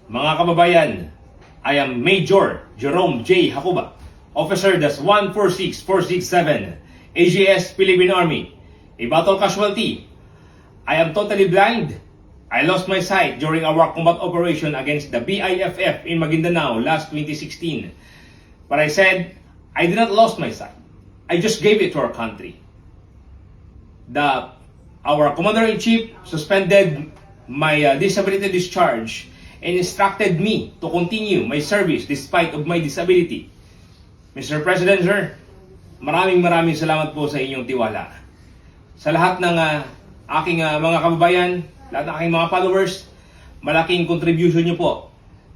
Mga kababayan, I am Major Jerome J. Hakuba, Officer Das 146467, AGS Philippine Army, a battle casualty. I am totally blind. I lost my sight during our combat operation against the BIFF in Maguindanao last 2016. But I said, I did not lose my sight. I just gave it to our country. Our Commander-in-Chief suspended my disability discharge and instructed me to continue my service despite of my disability. Mr. President, sir, maraming salamat po sa inyong tiwala. Sa lahat ng aking mga kababayan, lahat ng aking mga followers, malaking contribution nyo po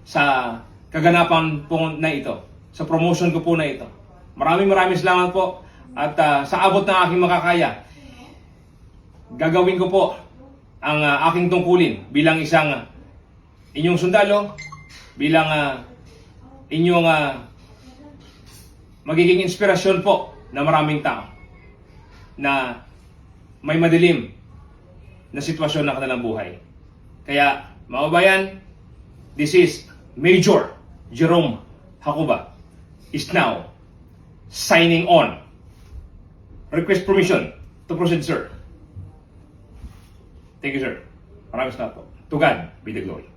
sa kaganapan po na ito, sa promotion ko po na ito. Maraming salamat po at sa abot ng aking makakaya, gagawin ko po ang aking tungkulin bilang isang inyong sundalo, bilang inyong magiging inspirasyon po na maraming tao na may madilim na sitwasyon ng kanilang buhay. Kaya, mga kabayan, this is Major Jerome Hakuba is now signing on. Request permission to proceed, sir. Thank you, sir. Maraming salamat po. To God be the glory.